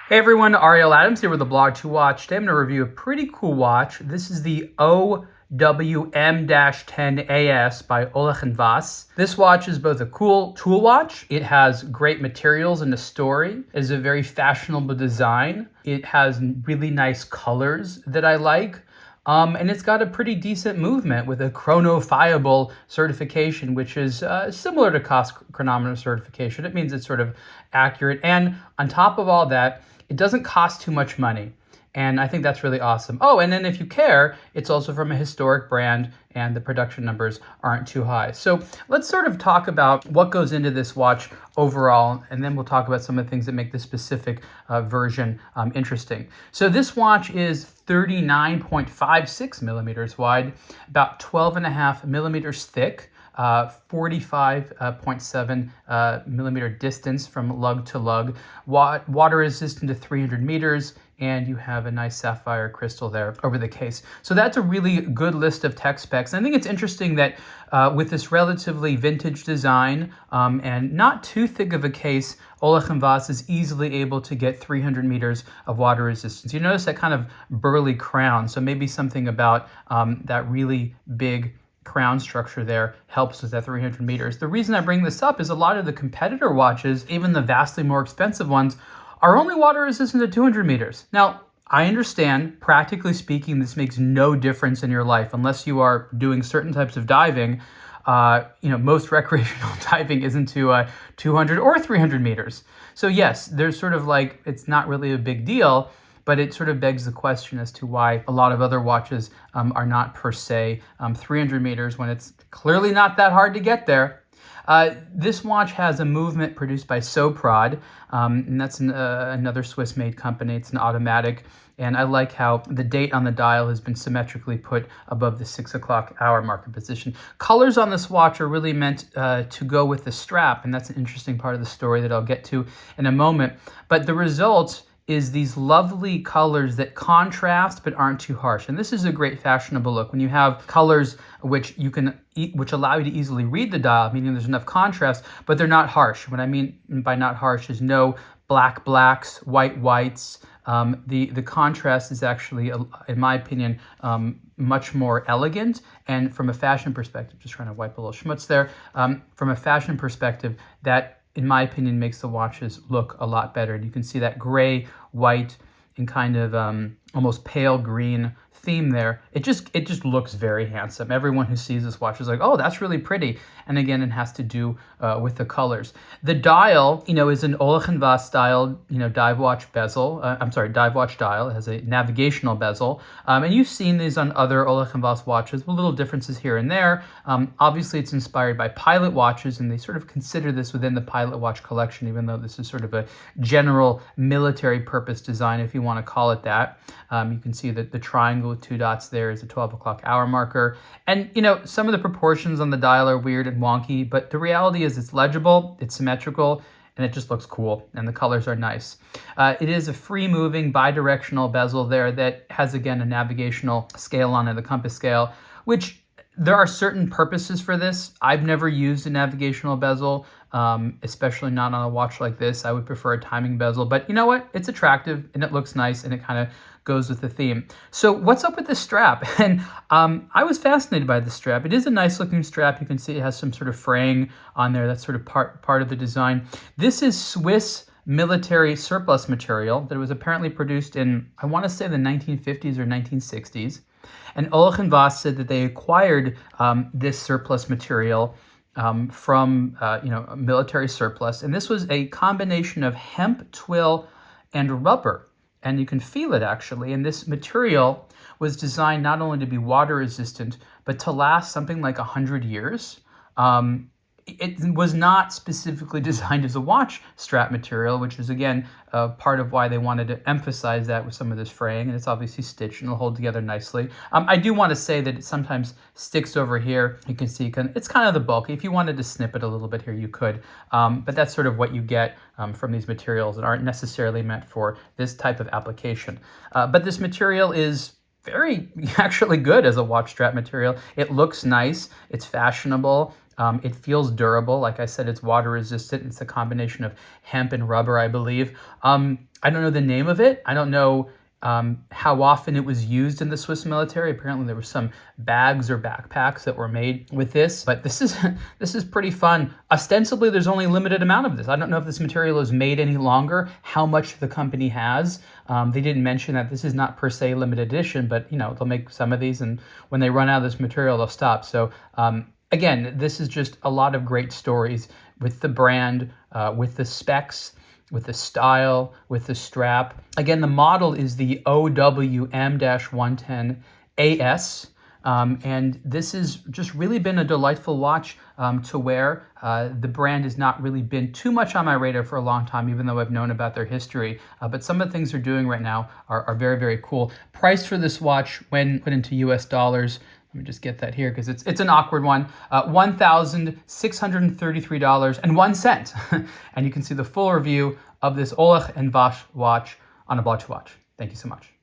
Hey everyone, Ariel Adams here with the blog to watch. Today I'm going to review a pretty cool watch. This is the OWM-10AS by Ollech and Wajs. This watch is both a cool tool watch. It has great materials and a story. It is a very fashionable design. It has really nice colors that I like. And it's got a pretty decent movement with a chronofiable certification, which is similar to cost chronometer certification. It means it's sort of accurate. And on top of all that, it doesn't cost too much money. And I think that's really awesome. Oh, and then if you care, it's also from a historic brand and the production numbers aren't too high. So let's sort of talk about what goes into this watch overall, and then we'll talk about some of the things that make this specific version interesting. So this watch is 39.56 millimeters wide, about 12.5 millimeters thick, 45.7 millimeter distance from lug to lug, water resistant to 300 meters, and you have a nice sapphire crystal there over the case. So that's a really good list of tech specs. I think it's interesting that with this relatively vintage design and not too thick of a case, Ollech and Wajs is easily able to get 300 meters of water resistance. You notice that kind of burly crown, so maybe something about that really big crown structure there helps with that 300 meters. The reason I bring this up is a lot of the competitor watches, even the vastly more expensive ones, are only water resistant at 200 meters. Now, I understand, practically speaking, this makes no difference in your life unless you are doing certain types of diving. Most recreational diving isn't to 200 or 300 meters. So yes, there's sort of like, it's not really a big deal, but it sort of begs the question as to why a lot of other watches are not per se 300 meters when it's clearly not that hard to get there. This watch has a movement produced by Soprod, and that's another Swiss-made company. It's an automatic, and I like how the date on the dial has been symmetrically put above the 6 o'clock hour marker position. Colors on this watch are really meant to go with the strap, and that's an interesting part of the story that I'll get to in a moment. But the result is these lovely colors that contrast but aren't too harsh. And this is a great fashionable look. When you have colors which allow you to easily read the dial, meaning there's enough contrast, but they're not harsh. What I mean by not harsh is no black blacks, white whites. The contrast is actually, in my opinion, much more elegant. And from a fashion perspective, just trying to wipe a little schmutz there, from a fashion perspective, that in my opinion, makes the watches look a lot better. And you can see that gray, white, and kind of almost pale green theme there. It just looks very handsome. Everyone who sees this watch is like, oh, that's really pretty. And again, it has to do with the colors. The dial, is an Ollech and Wajs style, dive watch bezel. Dive watch dial. It has a navigational bezel. And you've seen these on other Ollech and Wajs watches with little differences here and there. Obviously, it's inspired by pilot watches, and they sort of consider this within the pilot watch collection, even though this is sort of a general military purpose design, if you want to call it that. You can see that the triangle with 2 dots there is a 12 o'clock hour marker. And, some of the proportions on the dial are weird and wonky, but the reality is it's legible, it's symmetrical, and it just looks cool, and the colors are nice. It is a free-moving bidirectional bezel there that has, again, a navigational scale on it, the compass scale, which there are certain purposes for this. I've never used a navigational bezel, especially not on a watch like this. I would prefer a timing bezel, but you know what? It's attractive, and it looks nice, and it kind of goes with the theme. So what's up with this strap? And I was fascinated by the strap. It is a nice looking strap. You can see it has some sort of fraying on there. That's sort of part of the design. This is Swiss military surplus material that was apparently produced in, I want to say, the 1950s or 1960s. And Ollech and Wajs said that they acquired this surplus material from military surplus. And this was a combination of hemp, twill, and rubber. And you can feel it actually. And this material was designed not only to be water resistant, but to last something like 100 years. It was not specifically designed as a watch strap material, which is, again, part of why they wanted to emphasize that with some of this fraying. And it's obviously stitched and it'll hold together nicely. I do want to say that it sometimes sticks over here. You can see it's kind of the bulky. If you wanted to snip it a little bit here, you could. But that's sort of what you get from these materials that aren't necessarily meant for this type of application. But this material is very actually good as a watch strap material. It looks nice. It's fashionable. It feels durable. Like I said, it's water resistant. It's a combination of hemp and rubber, I believe. I don't know the name of it. I don't know how often it was used in the Swiss military. Apparently there were some bags or backpacks that were made with this, but this is pretty fun. Ostensibly, there's only a limited amount of this. I don't know if this material is made any longer, how much the company has. They didn't mention that this is not per se limited edition, but they'll make some of these, and when they run out of this material, they'll stop. So again, this is just a lot of great stories with the brand, with the specs, with the style, with the strap. Again, the model is the OWM-110 AS. And this has just really been a delightful watch to wear. The brand has not really been too much on my radar for a long time, even though I've known about their history. But some of the things they're doing right now are very, very cool. Price for this watch, when put into US dollars, let me just get that here because it's an awkward one. $1,633.01. And you can see the full review of this Ollech and Wajs watch on A Blog to Watch. Thank you so much.